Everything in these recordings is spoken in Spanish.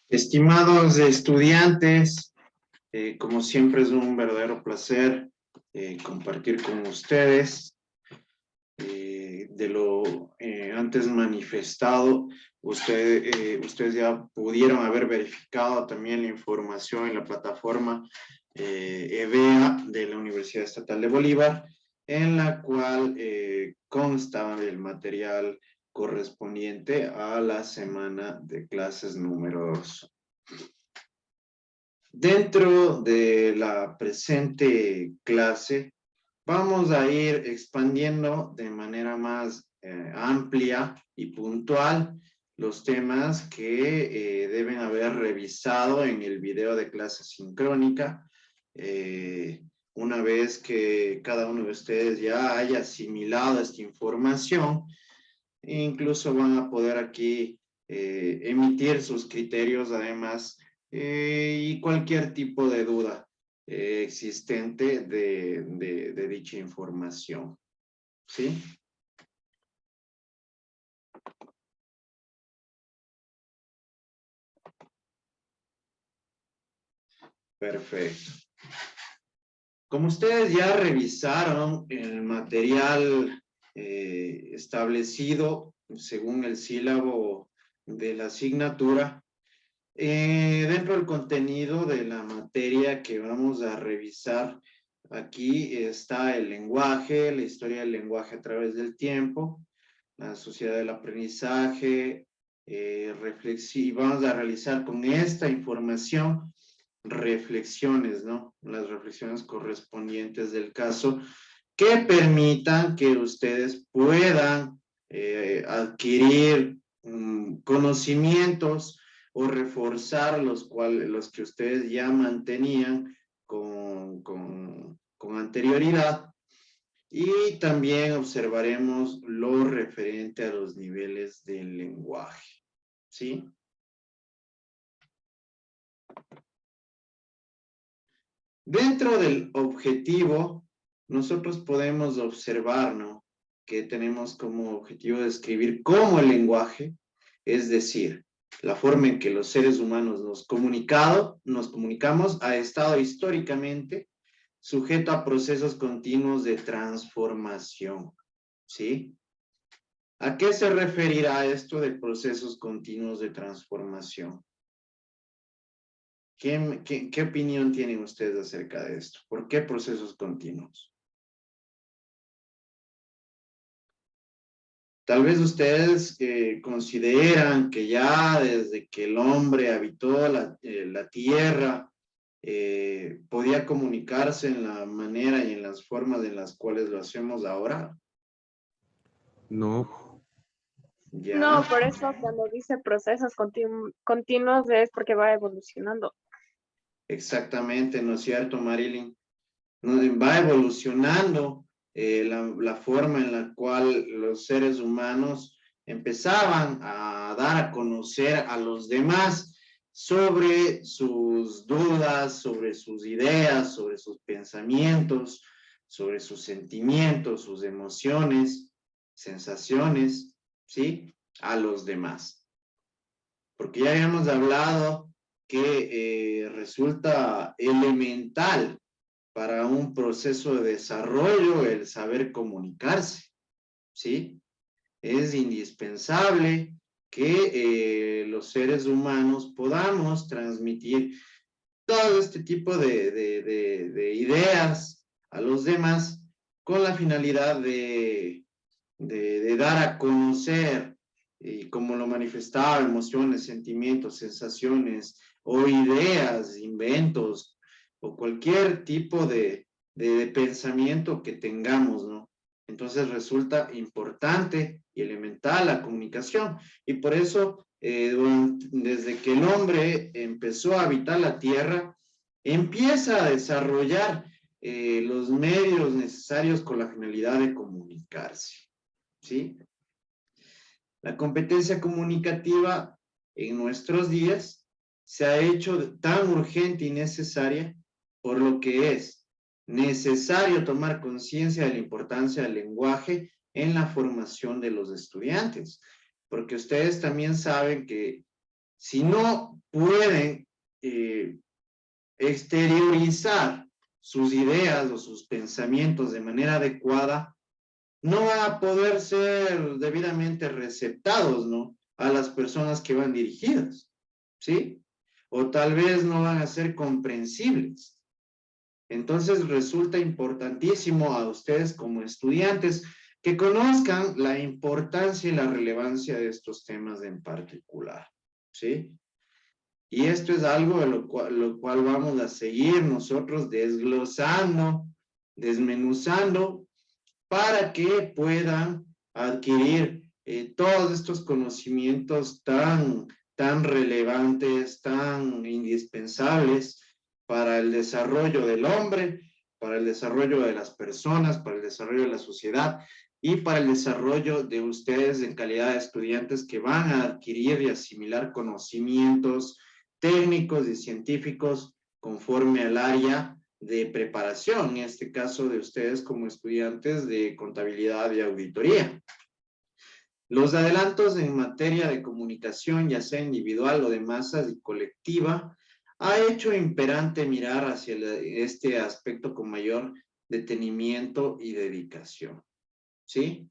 Estimados estudiantes, como siempre es un verdadero placer compartir con ustedes. De lo antes manifestado, ustedes ya pudieron haber verificado también la información en la plataforma EVEA de la Universidad Estatal de Bolívar, en la cual consta el material correspondiente a la semana de clases número 2. Dentro de la presente clase, vamos a ir expandiendo de manera más amplia y puntual los temas que deben haber revisado en el video de clase sincrónica. Una vez que cada uno de ustedes ya haya asimilado esta información, incluso van a poder aquí emitir sus criterios, además, y cualquier tipo de duda existente de dicha información. ¿Sí? Perfecto. Como ustedes ya revisaron el material establecido según el sílabo de la asignatura, dentro del contenido de la materia que vamos a revisar, aquí está el lenguaje, la historia del lenguaje a través del tiempo, la sociedad del aprendizaje, vamos a realizar con esta información reflexiones, ¿no? Las reflexiones correspondientes del caso que permitan que ustedes puedan adquirir conocimientos o reforzar los que ustedes ya mantenían con anterioridad. Y también observaremos lo referente a los niveles del lenguaje, ¿sí? Dentro del objetivo, nosotros podemos observar, ¿no?, que tenemos como objetivo describir cómo el lenguaje, es decir, la forma en que los seres humanos nos comunicamos, ha estado históricamente sujeto a procesos continuos de transformación, ¿sí? ¿A qué se referirá esto de procesos continuos de transformación? ¿Qué opinión tienen ustedes acerca de esto? ¿Por qué procesos continuos? Tal vez ustedes consideran que ya desde que el hombre habitó la tierra, podía comunicarse en la manera y en las formas en las cuales lo hacemos ahora. No, Ya, No, por eso cuando dice procesos continuos es porque va evolucionando. exactamente, ¿no es cierto, Marilyn? Va evolucionando la forma en la cual los seres humanos empezaban a dar a conocer a los demás sobre sus dudas, sobre sus ideas, sobre sus pensamientos, sobre sus sentimientos, sus emociones, sensaciones, ¿sí? A los demás. Porque ya habíamos hablado que resulta elemental para un proceso de desarrollo el saber comunicarse, ¿sí? Es indispensable que los seres humanos podamos transmitir todo este tipo de ideas a los demás con la finalidad de dar a conocer, y como lo manifestaba, emociones, sentimientos, sensaciones o ideas, inventos o cualquier tipo de pensamiento que tengamos, ¿no? Entonces resulta importante y elemental la comunicación, y por eso desde que el hombre empezó a habitar la tierra, empieza a desarrollar los medios necesarios con la finalidad de comunicarse, ¿sí? La competencia comunicativa en nuestros días se ha hecho tan urgente y necesaria, por lo que es necesario tomar conciencia de la importancia del lenguaje en la formación de los estudiantes, porque ustedes también saben que si no pueden exteriorizar sus ideas o sus pensamientos de manera adecuada, no van a poder ser debidamente receptados, ¿no? A las personas que van dirigidas, ¿sí? O tal vez no van a ser comprensibles. Entonces resulta importantísimo a ustedes como estudiantes que conozcan la importancia y la relevancia de estos temas en particular, ¿sí? Y esto es algo de lo cual vamos a seguir nosotros desglosando, desmenuzando, para que puedan adquirir todos estos conocimientos tan relevantes, tan indispensables para el desarrollo del hombre, para el desarrollo de las personas, para el desarrollo de la sociedad y para el desarrollo de ustedes en calidad de estudiantes que van a adquirir y asimilar conocimientos técnicos y científicos conforme al área de preparación, en este caso de ustedes como estudiantes de contabilidad y auditoría. Los adelantos en materia de comunicación, ya sea individual o de masas y colectiva, ha hecho imperante mirar hacia este aspecto con mayor detenimiento y dedicación, ¿sí?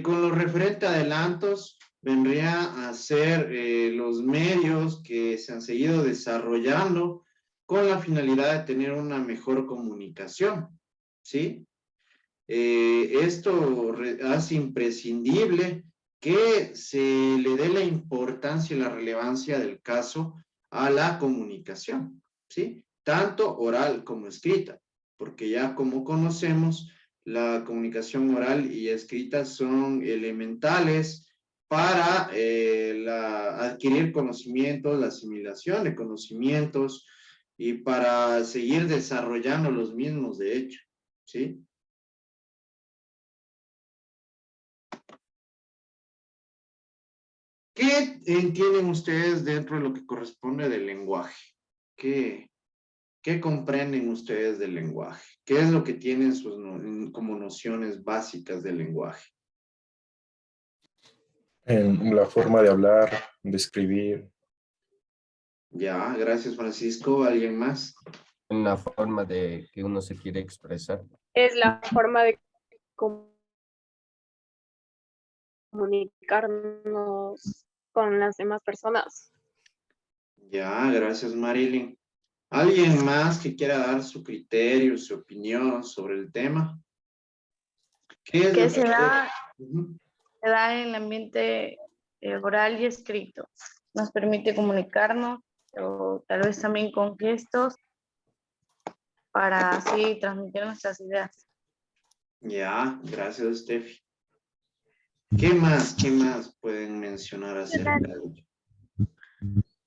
Con lo referente a adelantos, vendría a ser los medios que se han seguido desarrollando con la finalidad de tener una mejor comunicación, ¿sí? Esto hace imprescindible que se le dé la importancia y la relevancia del caso a la comunicación, ¿sí? Tanto oral como escrita, porque ya como conocemos, la comunicación oral y escrita son elementales para adquirir conocimientos, la asimilación de conocimientos y para seguir desarrollando los mismos, de hecho, ¿sí? ¿Qué entienden ustedes dentro de lo que corresponde del lenguaje? ¿Qué comprenden ustedes del lenguaje? ¿Qué es lo que tienen como nociones básicas del lenguaje? En la forma de hablar, de escribir. Ya, gracias Francisco. ¿Alguien más? En la forma de que uno se quiere expresar. Es la forma de comunicarnos con las demás personas. Ya, gracias Marilyn. ¿Alguien más que quiera dar su criterio, su opinión sobre el tema? ¿Qué es Que lo se que... da, Ujú. se da en el ambiente oral y escrito. Nos permite comunicarnos o tal vez también con gestos para así transmitir nuestras ideas. Ya, gracias Steffi. ¿Qué más pueden mencionar acerca de ello?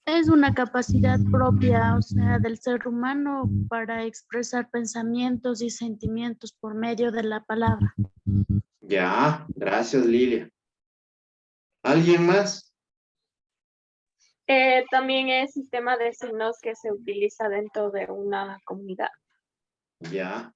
Es una capacidad propia, o sea, del ser humano para expresar pensamientos y sentimientos por medio de la palabra. Ya, gracias Lilia. ¿Alguien más? También es sistema de signos que se utiliza dentro de una comunidad. Ya.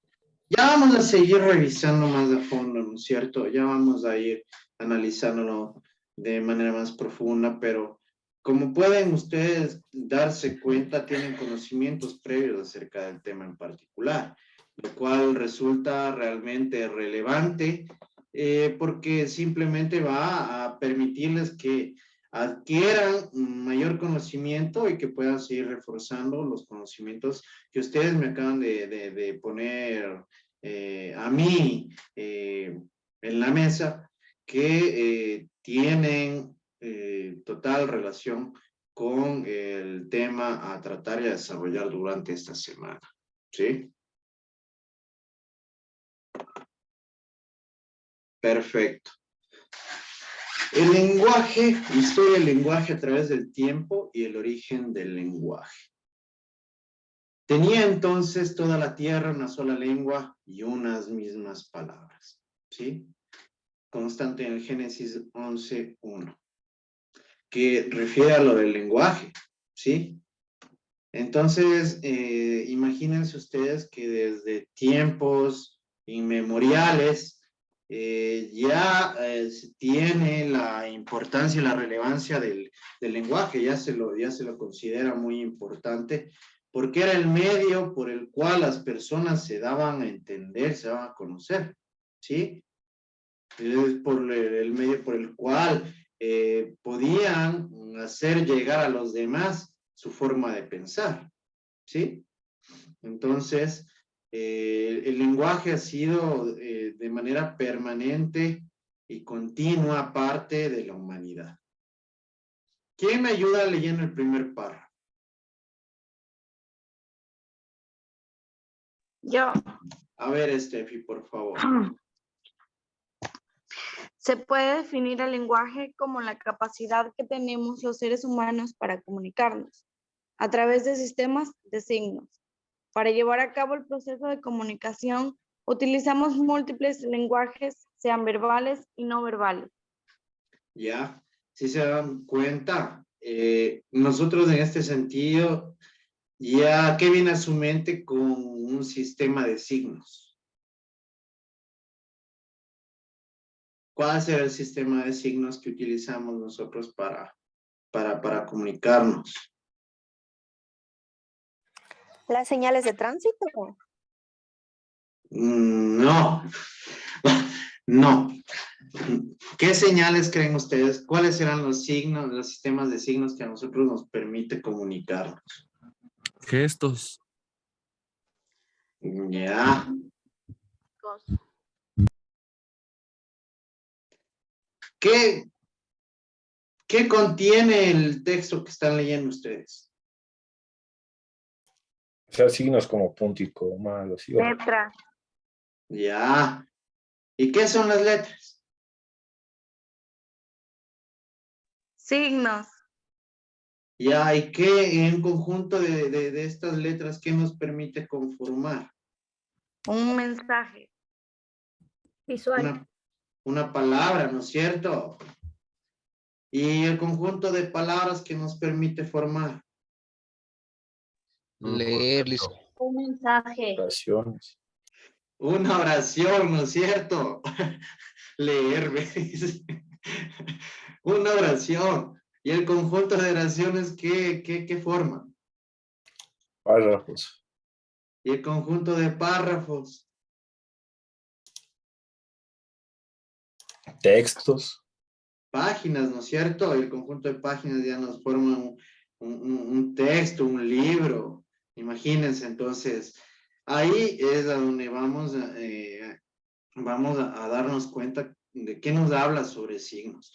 Ya vamos a seguir revisando más a fondo, ¿no es cierto? Ya vamos a ir analizándolo de manera más profunda, pero como pueden ustedes darse cuenta, tienen conocimientos previos acerca del tema en particular, lo cual resulta realmente relevante porque simplemente va a permitirles que adquieran mayor conocimiento y que puedan seguir reforzando los conocimientos que ustedes me acaban de poner a mí en la mesa, que tienen total relación con el tema a tratar y a desarrollar durante esta semana. ¿Sí? Perfecto. El lenguaje, historia del lenguaje a través del tiempo y el origen del lenguaje. Tenía entonces toda la tierra una sola lengua y unas mismas palabras. ¿Sí? Constante en el Génesis 11:1, que refiere a lo del lenguaje. ¿Sí? Entonces, imagínense ustedes que desde tiempos inmemoriales se tiene la importancia y la relevancia del lenguaje, ya se lo considera muy importante, porque era el medio por el cual las personas se daban a entender, se daban a conocer, ¿sí? Es por el medio por el cual podían hacer llegar a los demás su forma de pensar, ¿sí? Entonces, el lenguaje ha sido de manera permanente y continua parte de la humanidad. ¿Quién me ayuda leyendo el primer párrafo? Yo. A ver, Steffi, por favor. Se puede definir el lenguaje como la capacidad que tenemos los seres humanos para comunicarnos a través de sistemas de signos. Para llevar a cabo el proceso de comunicación, utilizamos múltiples lenguajes, sean verbales y no verbales. Ya, si se dan cuenta, nosotros en este sentido, ya, ¿qué viene a su mente con un sistema de signos? ¿Cuál será el sistema de signos que utilizamos nosotros para comunicarnos? Las señales de tránsito. No, no. ¿Qué señales creen ustedes? ¿Cuáles serán los signos, los sistemas de signos que a nosotros nos permite comunicarnos? Gestos. Ya. ¿Qué contiene el texto que están leyendo ustedes? O sea, signos como punto y coma, algo así. ¿O? Letra. Ya. ¿Y qué son las letras? Signos. Ya, ¿y qué en conjunto de estas letras, qué nos permite conformar? Un mensaje. Visual. Una palabra, ¿no es cierto? Y el conjunto de palabras que nos permite formar. Leer, Un mensaje. Oraciones. Una oración, ¿no es cierto? Leer, ¿ves? Una oración. ¿Y el conjunto de oraciones qué forman? Párrafos. ¿Y el conjunto de párrafos? Textos. Páginas, ¿no es cierto? El conjunto de páginas ya nos forma un texto, un libro. Imagínense, entonces, ahí es a donde vamos a darnos cuenta de qué nos habla sobre signos.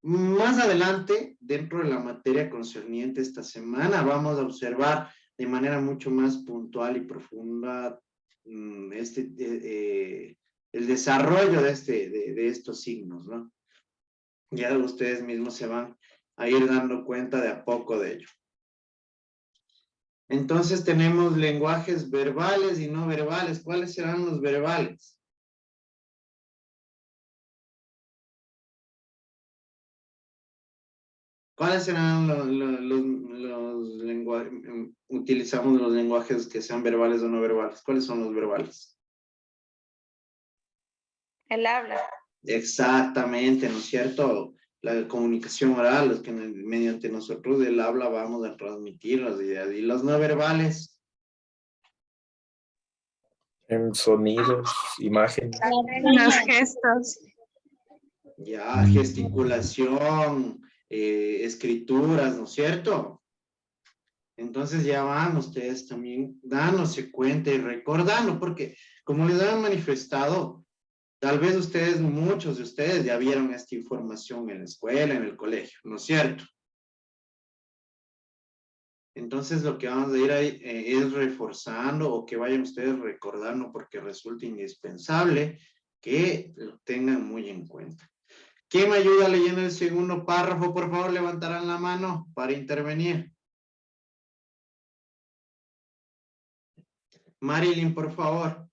Más adelante, dentro de la materia concerniente esta semana, vamos a observar de manera mucho más puntual y profunda el desarrollo de estos signos, ¿no? Ya ustedes mismos se van a ir dando cuenta de a poco de ello. Entonces tenemos lenguajes verbales y no verbales. ¿Cuáles serán los verbales? ¿Cuáles serán los lenguajes? Utilizamos los lenguajes que sean verbales o no verbales. ¿Cuáles son los verbales? El habla. Exactamente, ¿no es cierto? La comunicación oral, los que mediante nosotros el habla vamos a transmitir las ideas. Y los no verbales. En sonidos, imágenes. Los gestos. Ya, gesticulación, escrituras, ¿no es cierto? Entonces ya van ustedes también dándose cuenta y recordando, porque como les han manifestado, tal vez ustedes, muchos de ustedes ya vieron esta información en la escuela, en el colegio, ¿no es cierto? Entonces lo que vamos a ir ahí es reforzando o que vayan ustedes recordando porque resulta indispensable que lo tengan muy en cuenta. ¿Quién me ayuda leyendo el segundo párrafo? Por favor, levantarán la mano para intervenir. Marilyn, por favor.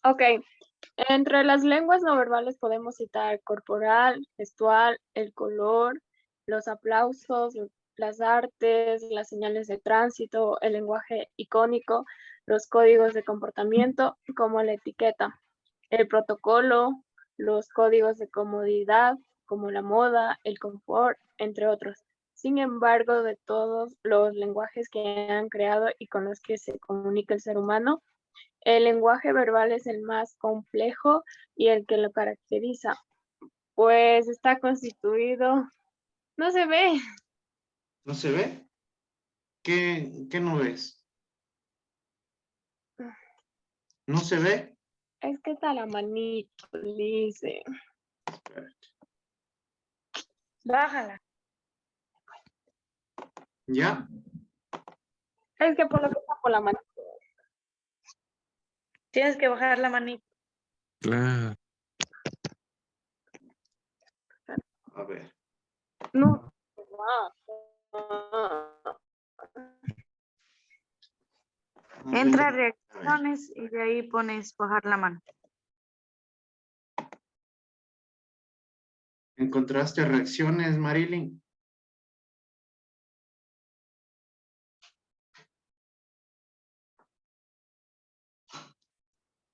Ok. Entre las lenguas no verbales podemos citar corporal, gestual, el color, los aplausos, las artes, las señales de tránsito, el lenguaje icónico, los códigos de comportamiento, como la etiqueta. el protocolo, los códigos de comodidad, como la moda, el confort, entre otros. Sin embargo, de todos los lenguajes que han creado y con los que se comunica el ser humano, el lenguaje verbal es el más complejo y el que lo caracteriza, pues está constituido, no se ve. ¿No se ve? ¿Qué no ves? ¿No se ve? Es que está la manito, dice. Bájala. ¿Ya? Es que por lo que está por la manito. Tienes que bajar la manita. Claro. A ver. No. Entra a A ver. reacciones y de ahí pones bajar la mano. ¿Encontraste reacciones, Marilyn?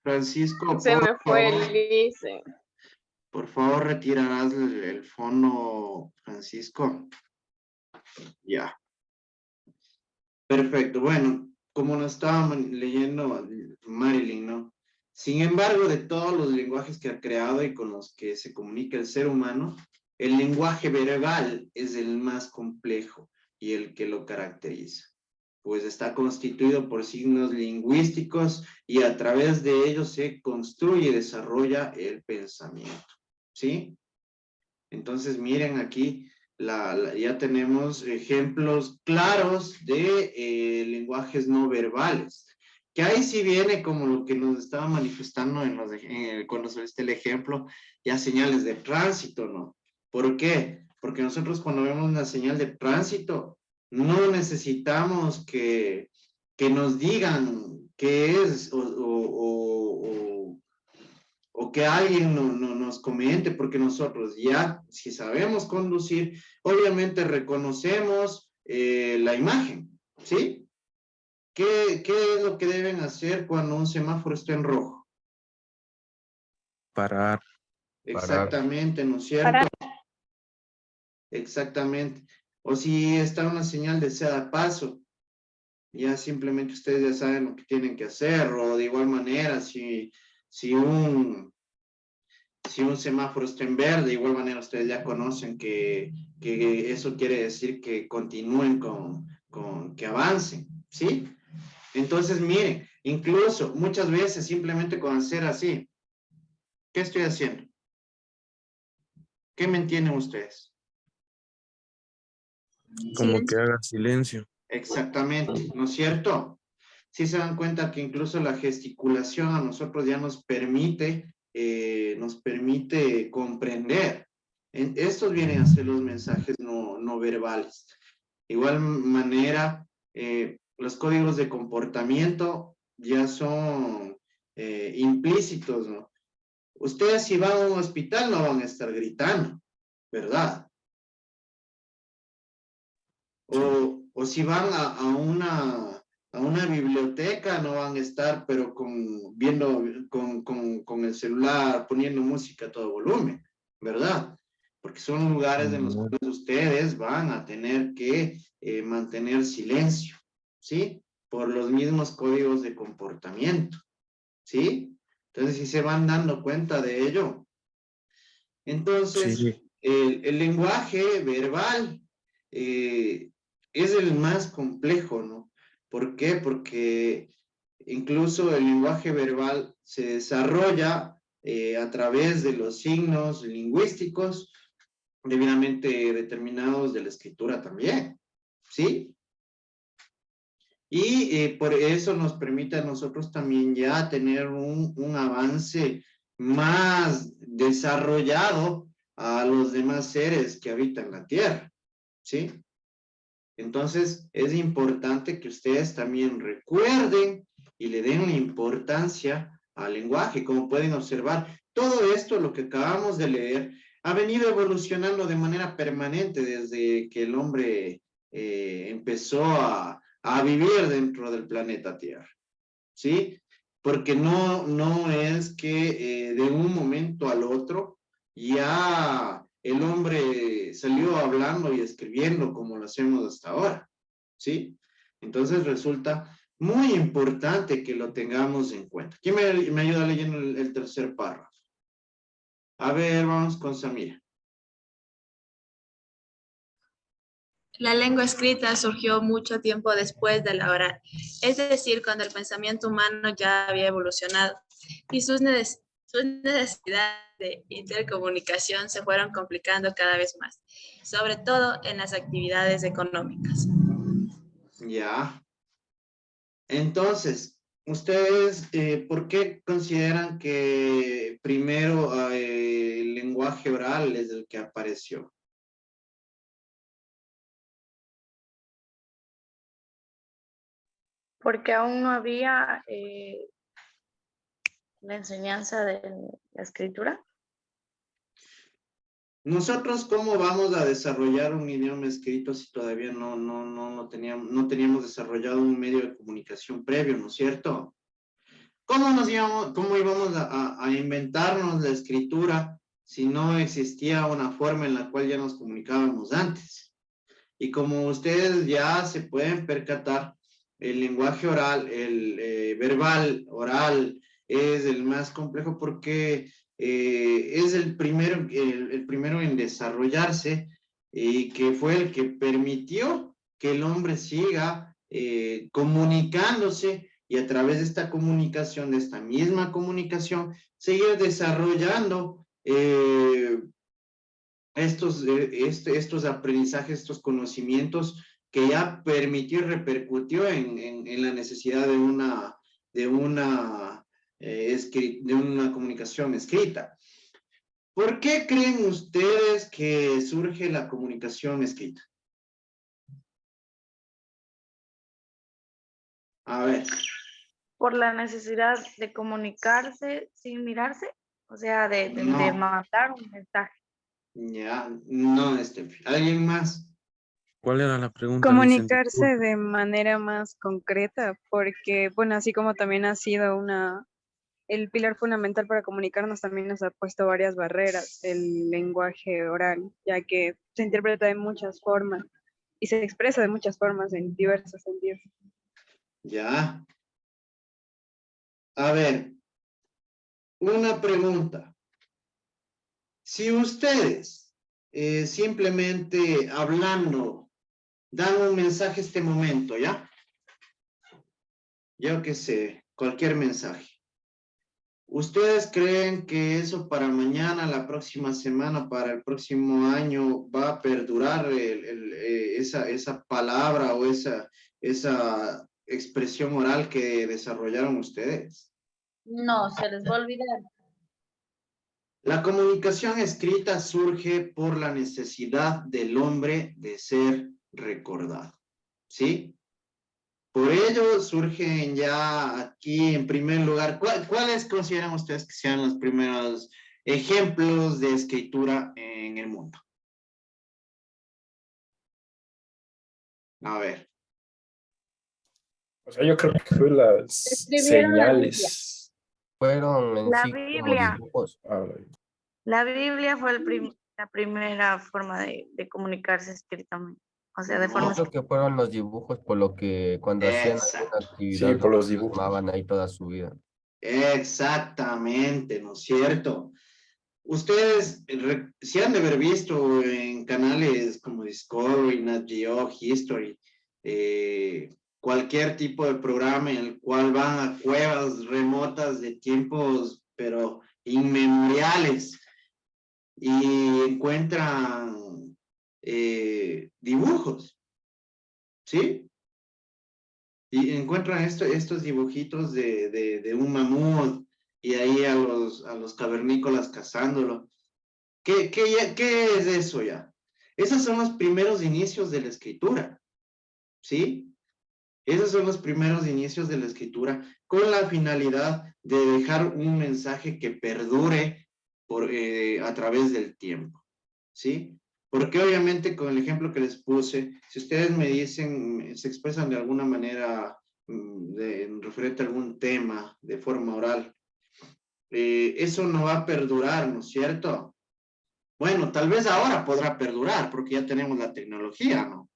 Francisco, Se me fue el favor, dice. por favor, retirarás el fono, Francisco. Ya. Perfecto. Bueno, como nos estábamos leyendo Marilyn, ¿no? Sin embargo, de todos los lenguajes que ha creado y con los que se comunica el ser humano, el lenguaje verbal es el más complejo y el que lo caracteriza, pues está constituido por signos lingüísticos y a través de ellos se construye y desarrolla el pensamiento, ¿sí? Entonces, miren aquí, ya tenemos ejemplos claros de lenguajes no verbales, que ahí sí viene como lo que nos estaba manifestando cuando soliste el ejemplo, ya señales de tránsito, ¿no? ¿Por qué? Porque nosotros cuando vemos una señal de tránsito, no necesitamos que nos digan qué es o que alguien nos comente, porque nosotros ya, si sabemos conducir, obviamente reconocemos la imagen, ¿sí? ¿Qué es lo que deben hacer cuando un semáforo está en rojo? Parar. Exactamente, ¿no es cierto? Exactamente. O si está una señal de ceda paso, ya simplemente ustedes ya saben lo que tienen que hacer, o de igual manera, si un semáforo está en verde, de igual manera ustedes ya conocen que eso quiere decir que continúen que avancen, ¿sí? Entonces, miren, incluso muchas veces simplemente con hacer así, ¿qué estoy haciendo? ¿Qué me entienden ustedes? Como que haga silencio. Exactamente, ¿no es cierto? Sí se dan cuenta que incluso la gesticulación a nosotros ya nos permite comprender. Estos vienen a ser los mensajes no verbales. De igual manera, los códigos de comportamiento ya son implícitos, ¿no? Ustedes si van a un hospital no van a estar gritando, ¿verdad? O si van a una biblioteca no van a estar, pero viendo con el celular, poniendo música a todo volumen, ¿verdad? Porque son lugares en los cuales ustedes van a tener que mantener silencio, ¿sí? Por los mismos códigos de comportamiento, ¿sí? Entonces, si se van dando cuenta de ello. Entonces, Sí. el lenguaje verbal es el más complejo, ¿no? ¿Por qué? Porque incluso el lenguaje verbal se desarrolla a través de los signos lingüísticos debidamente determinados de la escritura también, ¿sí? Y por eso nos permite a nosotros también ya tener un avance más desarrollado a los demás seres que habitan la tierra, ¿sí? Entonces, es importante que ustedes también recuerden y le den la importancia al lenguaje. Como pueden observar, todo esto, lo que acabamos de leer, ha venido evolucionando de manera permanente desde que el hombre empezó a vivir dentro del planeta Tierra, ¿sí? porque no es que de un momento al otro ya el hombre salió hablando y escribiendo como lo hacemos hasta ahora, ¿sí? Entonces resulta muy importante que lo tengamos en cuenta. ¿Quién me ayuda leyendo el tercer párrafo? A ver, vamos con Samira. La lengua escrita surgió mucho tiempo después de la oral, es decir, cuando el pensamiento humano ya había evolucionado y sus necesidades de intercomunicación se fueron complicando cada vez más, sobre todo en las actividades económicas. Ya. Entonces, ¿ustedes por qué consideran que primero el lenguaje oral es el que apareció? Porque aún no había la enseñanza de la escritura. Nosotros, ¿cómo vamos a desarrollar un idioma escrito si todavía no teníamos desarrollado un medio de comunicación previo, ¿no es cierto? ¿Cómo íbamos a inventarnos la escritura si no existía una forma en la cual ya nos comunicábamos antes? Y como ustedes ya se pueden percatar, el lenguaje oral, el verbal oral, es el más complejo porque es el primero en desarrollarse y que fue el que permitió que el hombre siga comunicándose y a través de esta comunicación, de esta misma comunicación, seguir desarrollando estos aprendizajes, estos conocimientos que ya permitió y repercutió en la necesidad de una comunicación escrita. ¿Por qué creen ustedes que surge la comunicación escrita? A ver. Por la necesidad de comunicarse sin mirarse, o sea, de No. mandar un mensaje. Ya, no, ¿alguien más? ¿Cuál era la pregunta? Comunicarse de manera más concreta, porque, bueno, así como también ha sido el pilar fundamental para comunicarnos, también nos ha puesto varias barreras, el lenguaje oral, ya que se interpreta de muchas formas y se expresa de muchas formas en diversos sentidos. Ya. A ver, una pregunta. Si ustedes simplemente hablando dan un mensaje este momento, ¿ya? Yo qué sé, cualquier mensaje. ¿Ustedes creen que eso para mañana, la próxima semana, para el próximo año va a perdurar esa palabra o esa expresión oral que desarrollaron ustedes? No, se les va a olvidar. La comunicación escrita surge por la necesidad del hombre de ser recordado, ¿sí? Por ello surgen ya aquí en primer lugar, ¿cuáles consideran ustedes que sean los primeros ejemplos de escritura en el mundo? A ver. O sea, yo creo que fue las Escribieron la Biblia. señales. Fueron en La sí como Biblia. dibujos. La Biblia fue la primera forma de comunicarse escritamente. O sea, de forma Yo creo que fueron los dibujos por lo que cuando hacían alguna actividad Sí, por lo los dibujos. plasmaban ahí toda su vida. Exactamente, ¿no es cierto? Ustedes si han de haber visto en canales como Discovery, Nat Geo, History, cualquier tipo de programa en el cual van a cuevas remotas de tiempos, pero inmemoriales, y encuentran dibujos, ¿sí? Y encuentran estos dibujitos de un mamut y ahí a los cavernícolas cazándolo. ¿Qué es eso ya? Esos son los primeros inicios de la escritura, ¿sí? Esos son los primeros inicios de la escritura con la finalidad de dejar un mensaje que perdure a través del tiempo, ¿sí? Porque obviamente con el ejemplo que les puse, si ustedes me dicen, se expresan de alguna manera referente a algún tema de forma oral, eso no va a perdurar, ¿no es cierto? Bueno, tal vez ahora podrá perdurar porque ya tenemos la tecnología, ¿no?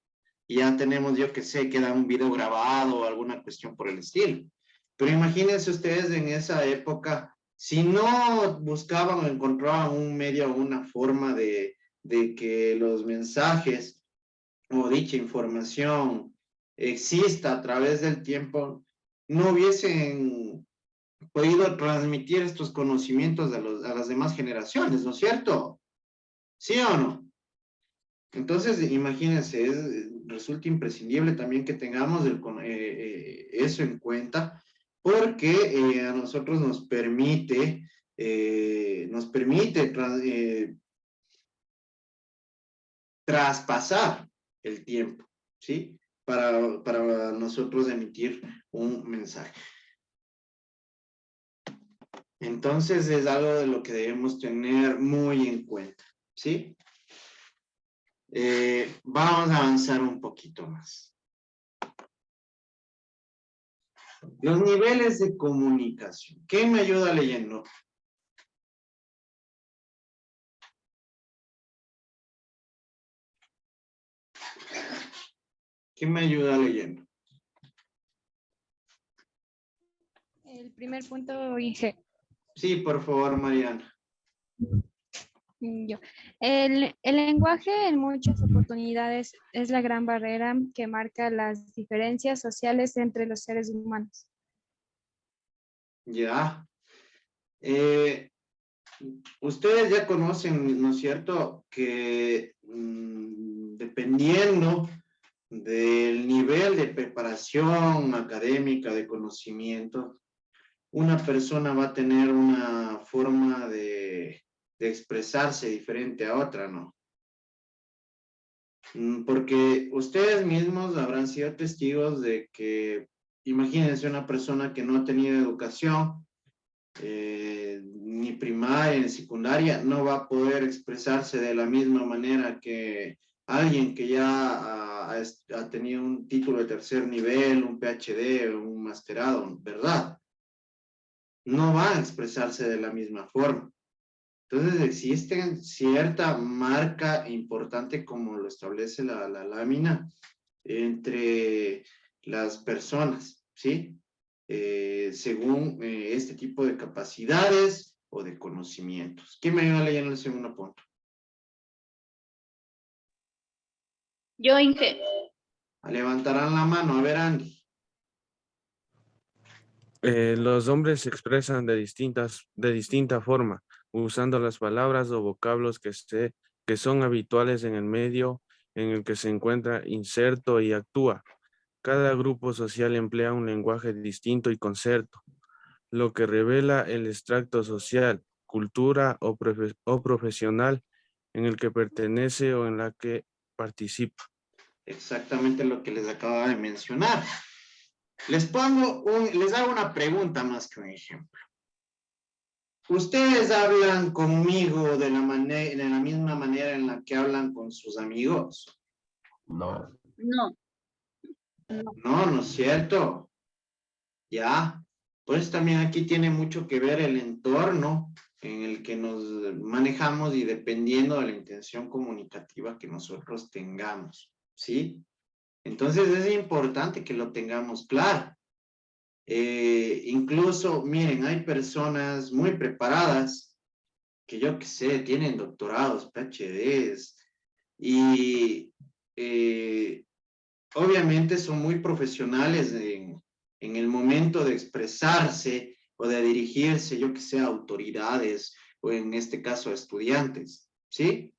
Y ya tenemos, yo que sé, queda un video grabado o alguna cuestión por el estilo. Pero imagínense ustedes en esa época, si no buscaban o encontraban un medio o una forma de que los mensajes o dicha información exista a través del tiempo, no hubiesen podido transmitir estos conocimientos a las demás generaciones, ¿no es cierto? ¿Sí o no? Entonces, imagínense, resulta imprescindible también que tengamos eso en cuenta, porque a nosotros nos permite traspasar el tiempo, ¿sí? Para nosotros emitir un mensaje. Entonces, es algo de lo que debemos tener muy en cuenta, ¿sí? Vamos a avanzar un poquito más. Los niveles de comunicación. ¿Quién me ayuda leyendo? ¿Quién me ayuda leyendo? El primer punto, Inge. Sí, por favor, Mariana. Yo. El lenguaje en muchas oportunidades es la gran barrera que marca las diferencias sociales entre los seres humanos. Ya. Ustedes ya conocen, ¿no es cierto?, que dependiendo del nivel de preparación académica, de conocimiento, una persona va a tener una forma de expresarse diferente a otra, ¿no? Porque ustedes mismos habrán sido testigos de que, imagínense una persona que no ha tenido educación, ni primaria ni secundaria, no va a poder expresarse de la misma manera que alguien que ya ha tenido un título de tercer nivel, un PhD, un masterado, ¿verdad? No va a expresarse de la misma forma. Entonces existe cierta marca importante, como lo establece la lámina, entre las personas, ¿sí? Según este tipo de capacidades o de conocimientos. ¿Quién me ayuda a leer el segundo punto? Yo, Inge. Levantarán la mano. A ver, Andy. Los hombres se expresan de distinta forma, usando las palabras o vocablos que son habituales en el medio en el que se encuentra inserto y actúa. Cada grupo social emplea un lenguaje distinto y concerto, lo que revela el extracto social, cultura o profesional en el que pertenece o en la que participa. Exactamente lo que les acababa de mencionar. Les hago una pregunta más que un ejemplo. ¿Ustedes hablan conmigo de la misma manera en la que hablan con sus amigos? No. No. No, no es cierto. Ya. Pues también aquí tiene mucho que ver el entorno en el que nos manejamos y dependiendo de la intención comunicativa que nosotros tengamos, ¿sí? Entonces es importante que lo tengamos claro. Incluso, miren, hay personas muy preparadas que yo qué sé, tienen doctorados, PhDs, y obviamente son muy profesionales en el momento de expresarse o de dirigirse, yo que sé, a autoridades o en este caso a estudiantes, ¿sí?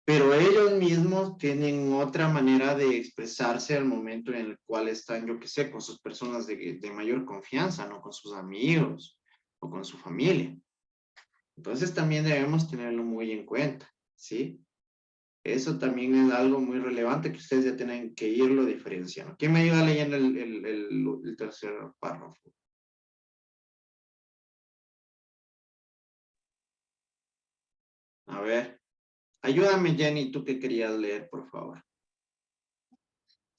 Pero ellos mismos tienen otra manera de expresarse al momento en el cual están, yo que sé, con sus personas de mayor confianza, ¿no? Con sus amigos o con su familia. Entonces también debemos tenerlo muy en cuenta, ¿sí? Eso también es algo muy relevante que ustedes ya tienen que irlo diferenciando. ¿Quién me ayuda leyendo el tercer párrafo? A ver, ayúdame Jenny, tú que querías leer, por favor.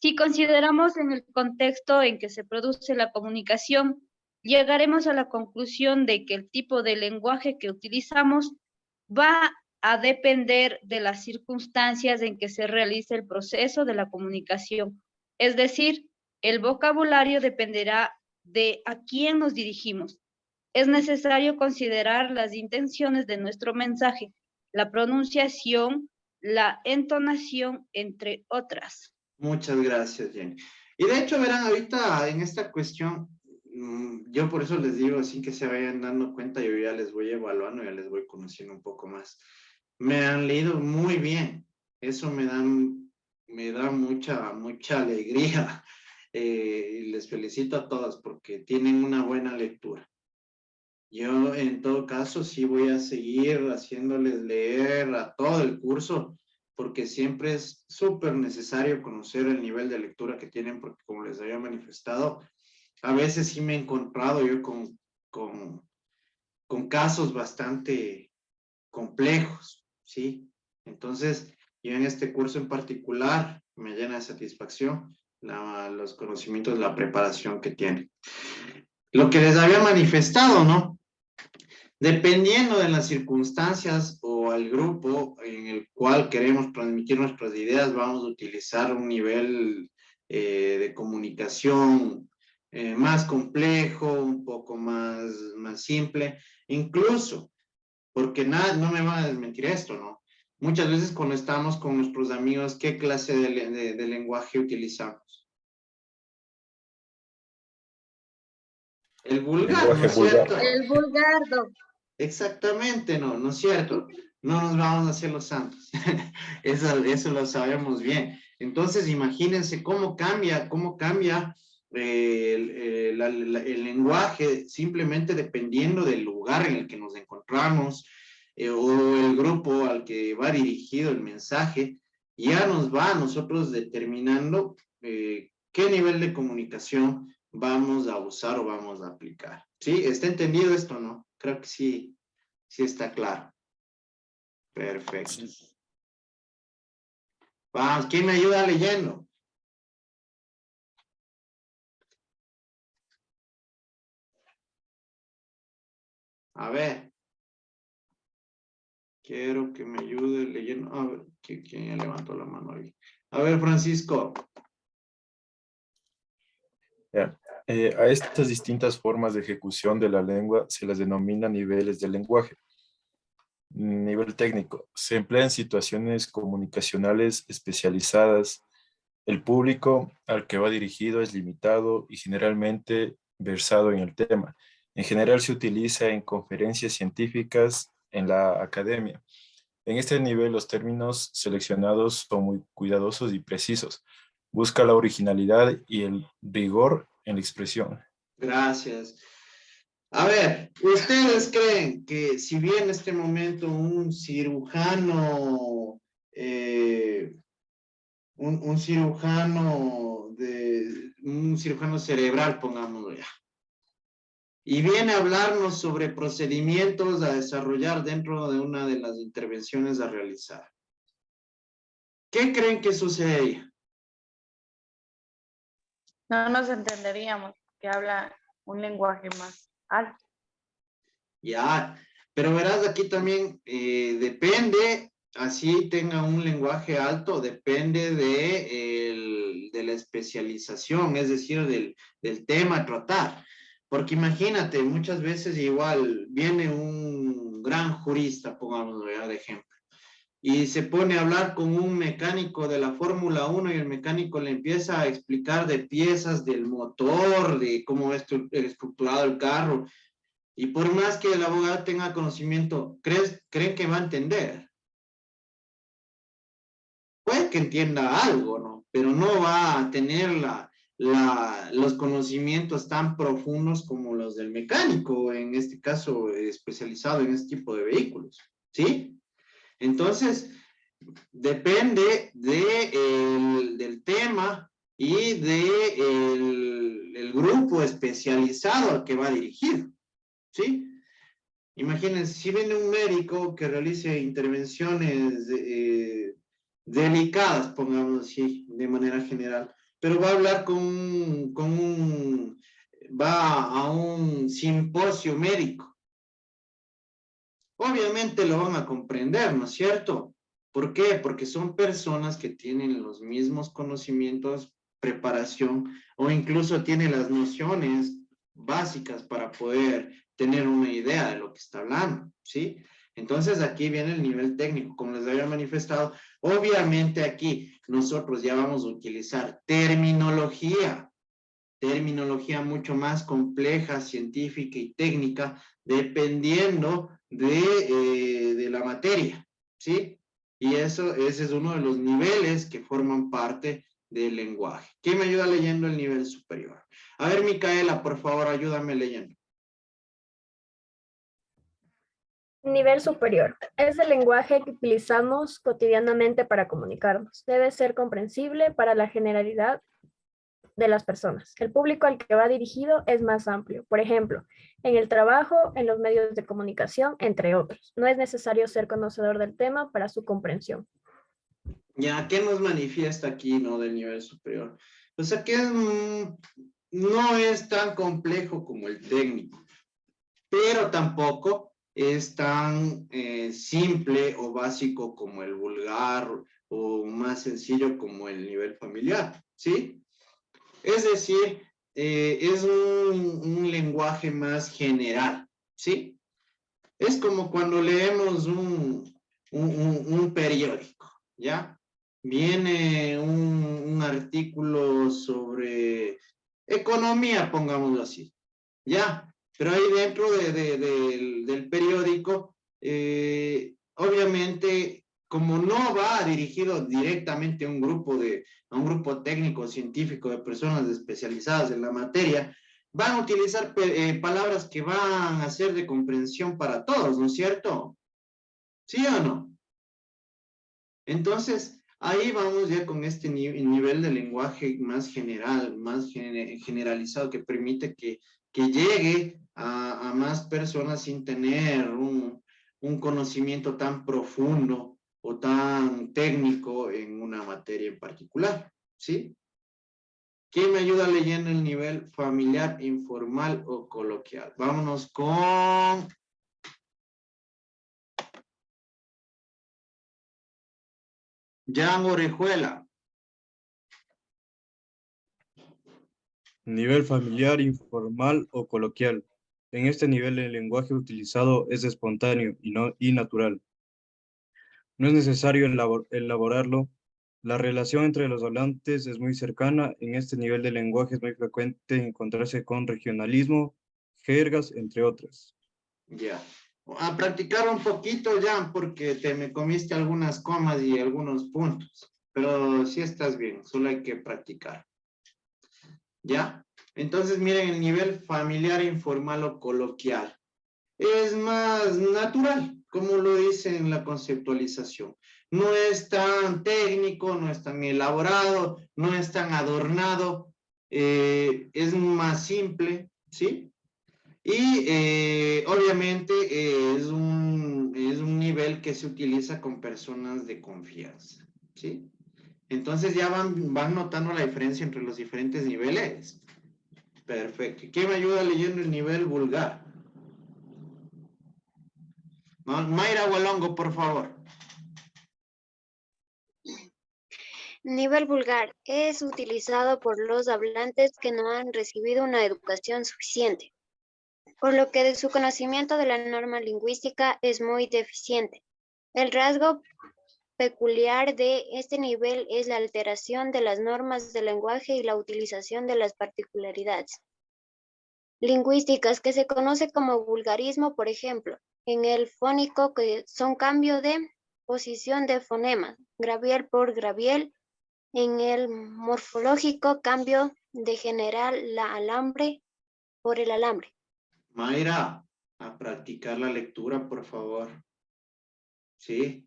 Si consideramos en el contexto en que se produce la comunicación, llegaremos a la conclusión de que el tipo de lenguaje que utilizamos va a depender de las circunstancias en que se realice el proceso de la comunicación. Es decir, el vocabulario dependerá de a quién nos dirigimos. Es necesario considerar las intenciones de nuestro mensaje, la pronunciación, la entonación, entre otras. Muchas gracias, Jenny. Y de hecho, verán, ahorita en esta cuestión, yo por eso les digo, sin que se vayan dando cuenta, yo ya les voy evaluando, ya les voy conociendo un poco más. Me han leído muy bien. Eso me da mucha alegría. Y les felicito a todas porque tienen una buena lectura. Yo, en todo caso, sí voy a seguir haciéndoles leer a todo el curso, porque siempre es súper necesario conocer el nivel de lectura que tienen, porque como les había manifestado, a veces sí me he encontrado yo con casos bastante complejos, ¿sí? Entonces, yo en este curso en particular me llena de satisfacción los conocimientos, la preparación que tienen. Lo que les había manifestado, ¿no? Dependiendo de las circunstancias o al grupo en el cual queremos transmitir nuestras ideas, vamos a utilizar un nivel de comunicación más complejo, un poco más simple, incluso, porque no me van a desmentir esto, ¿no? Muchas veces cuando estamos con nuestros amigos, ¿qué clase de lenguaje utilizamos? El vulgar, ¿no es cierto? El vulgar, Exactamente, ¿no es cierto? No nos vamos a hacer los santos. Eso lo sabemos bien. Entonces, imagínense cómo cambia el lenguaje simplemente dependiendo del lugar en el que nos encontramos o el grupo al que va dirigido el mensaje. Ya nos va a nosotros determinando qué nivel de comunicación vamos a usar o vamos a aplicar. ¿Sí? ¿Está entendido esto, no? Creo que sí está claro. Perfecto. Vamos, ¿quién me ayuda leyendo? A ver. Quiero que me ayude leyendo. A ver, ¿quién ya levantó la mano ahí? A ver, Francisco. Ya. A estas distintas formas de ejecución de la lengua se las denomina niveles del lenguaje. Nivel técnico. Se emplea en situaciones comunicacionales especializadas. El público al que va dirigido es limitado y generalmente versado en el tema. En general se utiliza en conferencias científicas en la academia. En este nivel los términos seleccionados son muy cuidadosos y precisos. Busca la originalidad y el rigor en la expresión. Gracias. A ver, ¿ustedes creen que si bien en este momento un cirujano, un cirujano cerebral, pongámoslo ya, y viene a hablarnos sobre procedimientos a desarrollar dentro de una de las intervenciones a realizar? ¿Qué creen que sucedería? No nos entenderíamos, que habla un lenguaje más alto. Ya, pero verás, aquí también depende, así tenga un lenguaje alto, depende de la especialización, es decir, del tema a tratar. Porque imagínate, muchas veces igual viene un gran jurista, pongámoslo ya de ejemplo, y se pone a hablar con un mecánico de la Fórmula 1 y el mecánico le empieza a explicar de piezas del motor, de cómo es estructurado el carro. Y por más que el abogado tenga conocimiento, ¿creen que va a entender? Puede que entienda algo, ¿no? Pero no va a tener los conocimientos tan profundos como los del mecánico, en este caso especializado en este tipo de vehículos, ¿sí? Entonces, depende del tema y del grupo especializado al que va dirigido, ¿sí? Imagínense, si viene un médico que realice intervenciones delicadas, pongamos así, de manera general, pero va a hablar va a un simposio médico. Obviamente lo van a comprender, ¿no es cierto? ¿Por qué? Porque son personas que tienen los mismos conocimientos, preparación, o incluso tienen las nociones básicas para poder tener una idea de lo que está hablando, ¿sí? Entonces aquí viene el nivel técnico, como les había manifestado. Obviamente aquí nosotros ya vamos a utilizar terminología mucho más compleja, científica y técnica, dependiendo de la materia, ¿sí? Y ese es uno de los niveles que forman parte del lenguaje. ¿Quién me ayuda leyendo el nivel superior? A ver, Micaela, por favor, ayúdame leyendo. Nivel superior. Es el lenguaje que utilizamos cotidianamente para comunicarnos. Debe ser comprensible para la generalidad de las personas. El público al que va dirigido es más amplio. Por ejemplo, en el trabajo, en los medios de comunicación, entre otros. No es necesario ser conocedor del tema para su comprensión. Ya, ¿qué nos manifiesta aquí, no, del nivel superior? O sea, que no es tan complejo como el técnico, pero tampoco es tan simple o básico como el vulgar o más sencillo como el nivel familiar, ¿sí? Es decir, es un lenguaje más general, ¿sí? Es como cuando leemos un periódico, ¿ya? Viene un artículo sobre economía, pongámoslo así, ¿ya? Pero ahí dentro del periódico, obviamente, como no va dirigido directamente a un grupo técnico, científico, de personas especializadas en la materia, van a utilizar palabras que van a ser de comprensión para todos, ¿no es cierto? ¿Sí o no? Entonces, ahí vamos ya con este nivel de lenguaje más general, más generalizado, que permite que llegue a más personas sin tener un conocimiento tan profundo o tan técnico en una materia en particular, ¿sí? ¿Quién me ayuda leyendo el nivel familiar, informal o coloquial? Vámonos con Jan Orejuela. Nivel familiar, informal o coloquial. En este nivel el lenguaje utilizado es espontáneo y natural. No es necesario elaborarlo. La relación entre los hablantes es muy cercana. En este nivel de lenguaje es muy frecuente encontrarse con regionalismo, jergas, entre otras. Ya. A practicar un poquito, Jan, porque me comiste algunas comas y algunos puntos. Pero sí estás bien, solo hay que practicar. ¿Ya? Entonces, miren, el nivel familiar, informal o coloquial es más natural, como lo dice en la conceptualización. No es tan técnico, no es tan elaborado, no es tan adornado, es más simple, ¿sí? Y obviamente es un nivel que se utiliza con personas de confianza, ¿sí? Entonces ya van notando la diferencia entre los diferentes niveles. Perfecto. ¿Quién me ayuda leyendo el nivel vulgar? Mayra Hualongo, por favor. Nivel vulgar es utilizado por los hablantes que no han recibido una educación suficiente, por lo que su conocimiento de la norma lingüística es muy deficiente. El rasgo peculiar de este nivel es la alteración de las normas del lenguaje y la utilización de las particularidades lingüísticas que se conoce como vulgarismo, por ejemplo, en el fónico, que son cambio de posición de fonemas, graviel por graviel; en el morfológico, cambio de general la alambre por el alambre. Mayra, a practicar la lectura, por favor. Sí,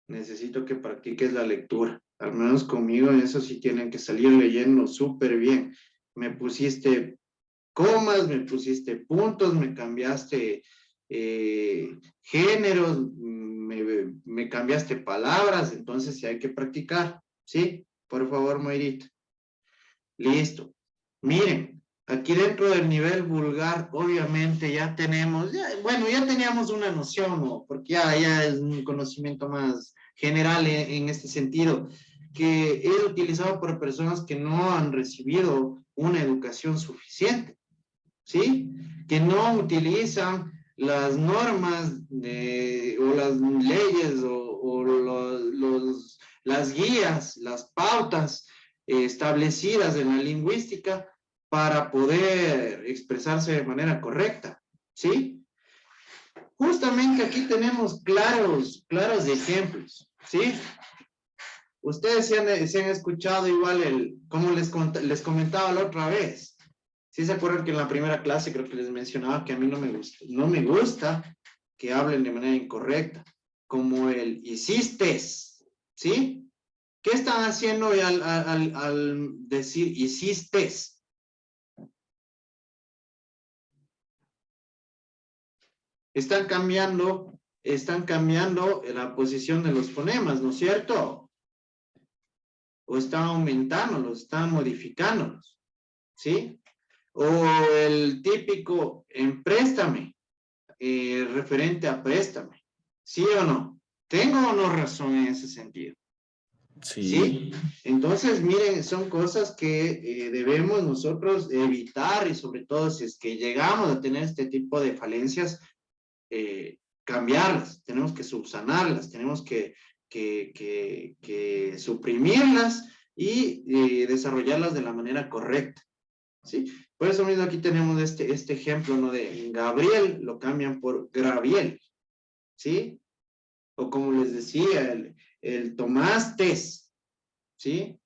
necesito que practiques la lectura. Al menos conmigo en eso sí tienen que salir leyendo súper bien. Me pusiste comas, me pusiste puntos, me cambiaste géneros, me cambiaste palabras, entonces sí hay que practicar, ¿sí? Por favor, Mayrita. Listo. Miren, aquí dentro del nivel vulgar, obviamente ya tenemos, ya teníamos una noción, ¿no? Porque ya es un conocimiento más general en este sentido, que es utilizado por personas que no han recibido una educación suficiente, ¿sí? Que no utilizan las normas o las leyes o las guías, las pautas establecidas en la lingüística para poder expresarse de manera correcta, ¿sí? Justamente aquí tenemos claros ejemplos, ¿sí? Ustedes se han escuchado igual como les comentaba la otra vez. ¿Sí se acuerdan que en la primera clase creo que les mencionaba que a mí no me gusta que hablen de manera incorrecta? Como el hiciste, ¿sí? ¿Qué están haciendo al decir hiciste? Están cambiando la posición de los fonemas, ¿no es cierto? O están aumentándolos, están modificándolos, ¿sí? O el típico en préstame, referente a préstame, ¿sí o no? ¿Tengo o no razón en ese sentido? Sí. Entonces, miren, son cosas que debemos nosotros evitar y sobre todo si es que llegamos a tener este tipo de falencias, cambiarlas, tenemos que subsanarlas, tenemos que suprimirlas y desarrollarlas de la manera correcta, ¿sí? Por eso mismo aquí tenemos este ejemplo, ¿no? De Gabriel, lo cambian por Graviel, ¿sí? O como les decía, el tomaste, ¿sí?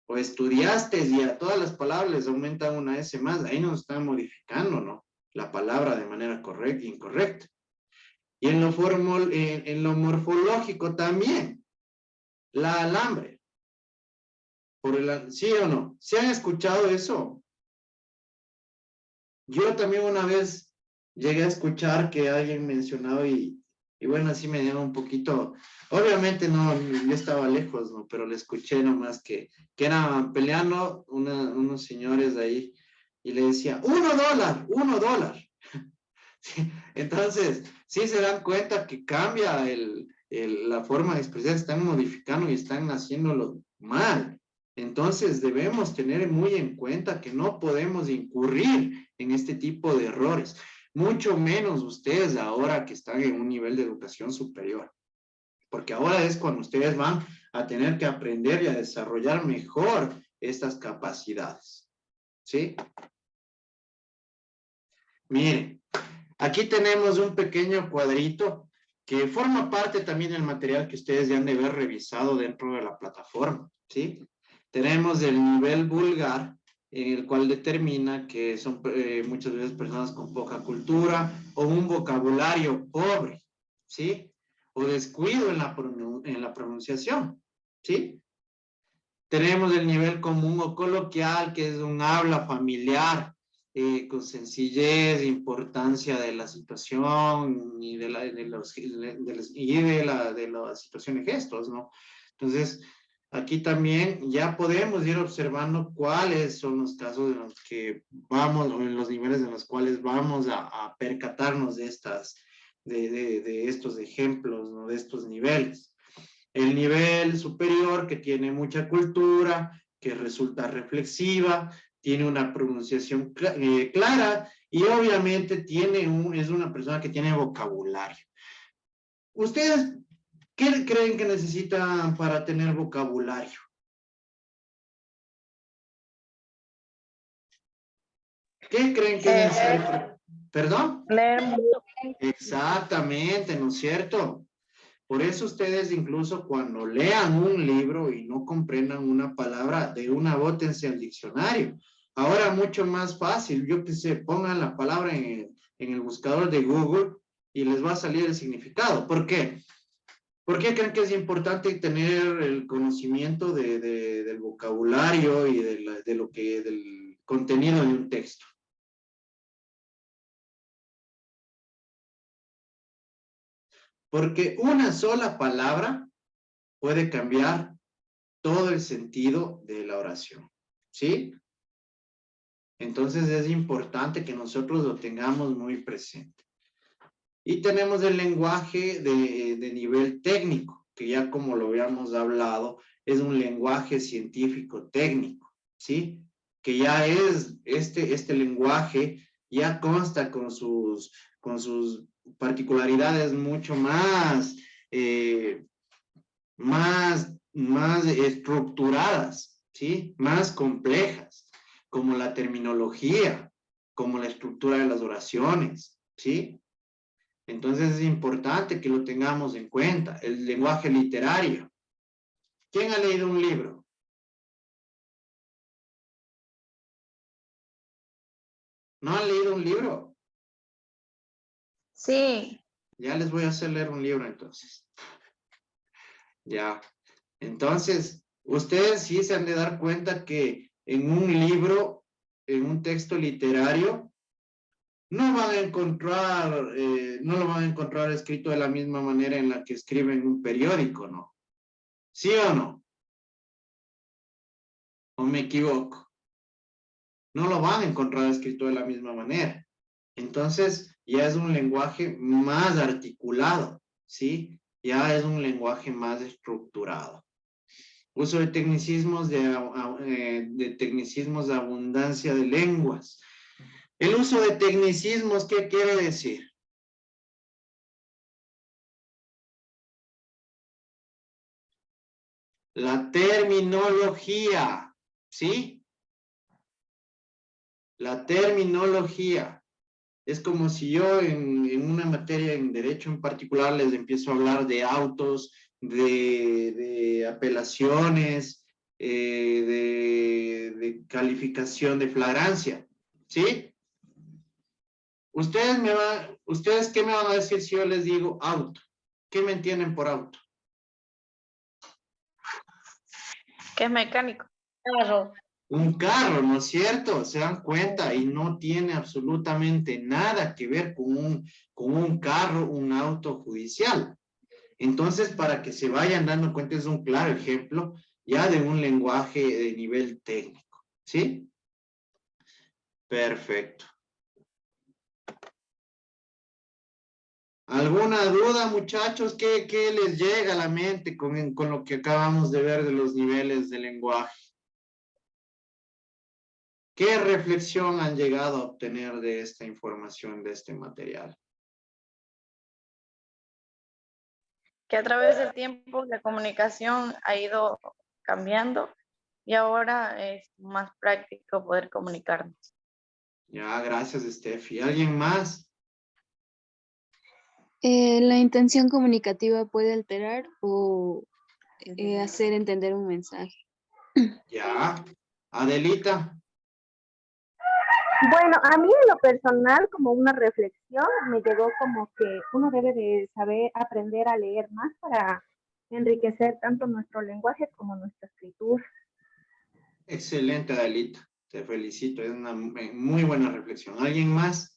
O estudiaste y a todas las palabras les aumentan una S más, ahí nos están modificando, ¿no? La palabra de manera correcta e incorrecta. Y en lo morfológico también, la alambre. ¿Sí o no? ¿Se han escuchado eso? Yo también una vez llegué a escuchar que alguien mencionaba y bueno, así me dio un poquito, obviamente no, yo estaba lejos, ¿no? Pero le escuché nomás que eran peleando unos señores de ahí y le decía, $1. Sí, entonces, sí se dan cuenta que cambia la forma de expresar, están modificando y están haciéndolo mal. Entonces, debemos tener muy en cuenta que no podemos incurrir en este tipo de errores, mucho menos ustedes ahora que están en un nivel de educación superior, porque ahora es cuando ustedes van a tener que aprender y a desarrollar mejor estas capacidades, ¿sí? Miren. Aquí tenemos un pequeño cuadrito que forma parte también del material que ustedes ya han de haber revisado dentro de la plataforma, ¿sí? Tenemos el nivel vulgar, en el cual determina que son muchas veces personas con poca cultura o un vocabulario pobre, ¿sí? O descuido en la pronunciación, ¿sí? Tenemos el nivel común o coloquial, que es un habla familiar, con sencillez, importancia de la situación y de la situación y gestos, ¿no? Entonces, aquí también ya podemos ir observando cuáles son los casos en los que vamos, o en los niveles en los cuales vamos a percatarnos de estos ejemplos, ¿no? De estos niveles. El nivel superior, que tiene mucha cultura, que resulta reflexiva, tiene una pronunciación clara y obviamente es una persona que tiene vocabulario. ¿Ustedes qué creen que necesitan para tener vocabulario? ¿Qué creen que es necesario? ¿Perdón? Leer mucho. Exactamente, ¿no es cierto? Por eso ustedes incluso cuando lean un libro y no comprendan una palabra, de una bótense al diccionario. Ahora mucho más fácil, yo que sé, pongan la palabra en el buscador de Google y les va a salir el significado. ¿Por qué? ¿Por qué creen que es importante tener el conocimiento del vocabulario y del contenido de un texto? Porque una sola palabra puede cambiar todo el sentido de la oración. ¿sí? Entonces es importante que nosotros lo tengamos muy presente. Y tenemos el lenguaje de nivel técnico, que ya como lo habíamos hablado, es un lenguaje científico técnico, ¿sí? Que ya es, este lenguaje ya consta con sus particularidades mucho más, más estructuradas, ¿sí? Más complejas, como la terminología, como la estructura de las oraciones, ¿sí? Entonces es importante que lo tengamos en cuenta. El lenguaje literario. ¿Quién ha leído un libro? ¿No han leído un libro? Sí. Ya les voy a hacer leer un libro entonces. Ya. Entonces, ustedes sí se han de dar cuenta que en un libro, en un texto literario, no van a encontrar, no lo van a encontrar escrito de la misma manera en la que escriben un periódico, ¿no? ¿Sí o no? ¿O me equivoco? No lo van a encontrar escrito de la misma manera. Entonces, ya es un lenguaje más articulado, ¿sí? Ya es un lenguaje más estructurado. Uso de tecnicismos de tecnicismos de abundancia de lenguas. El uso de tecnicismos, ¿qué quiere decir? La terminología, ¿sí? La terminología. Es como si yo en una materia en derecho en particular les empiezo a hablar de autos, de apelaciones, de calificación de flagrancia, ¿sí? ¿Ustedes qué me van a decir si yo les digo auto? ¿Qué me entienden por auto? Que es mecánico. Carro. Un carro, ¿no es cierto? Se dan cuenta y no tiene absolutamente nada que ver con un carro, un auto judicial. Entonces, para que se vayan dando cuenta, es un claro ejemplo ya de un lenguaje de nivel técnico, ¿sí? Perfecto. ¿Alguna duda, muchachos? ¿Qué les llega a la mente con lo que acabamos de ver de los niveles de lenguaje? ¿Qué reflexión han llegado a obtener de esta información, de este material? Que a través del tiempo la comunicación ha ido cambiando y ahora es más práctico poder comunicarnos. Ya, gracias, Steffi. ¿Alguien más? La intención comunicativa puede alterar o hacer entender un mensaje. Ya. Adelita. Bueno, a mí en lo personal, como una reflexión, me llegó como que uno debe de saber aprender a leer más para enriquecer tanto nuestro lenguaje como nuestra escritura. Excelente, Adelita. Te felicito. Es una muy buena reflexión. ¿Alguien más?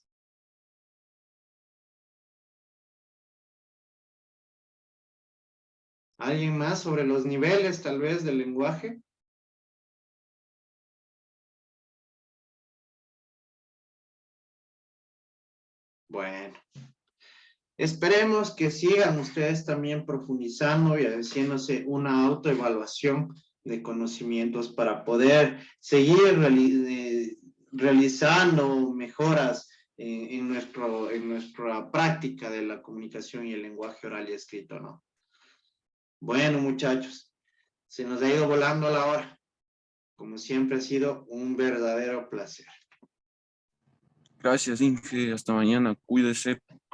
¿Alguien más sobre los niveles, tal vez, del lenguaje? Bueno. Esperemos que sigan ustedes también profundizando y haciéndose una autoevaluación de conocimientos para poder seguir realizando mejoras en nuestra práctica de la comunicación y el lenguaje oral y escrito, ¿no? Bueno, muchachos, se nos ha ido volando la hora. Como siempre ha sido un verdadero placer. Gracias, Inge. Hasta mañana. Cuídese.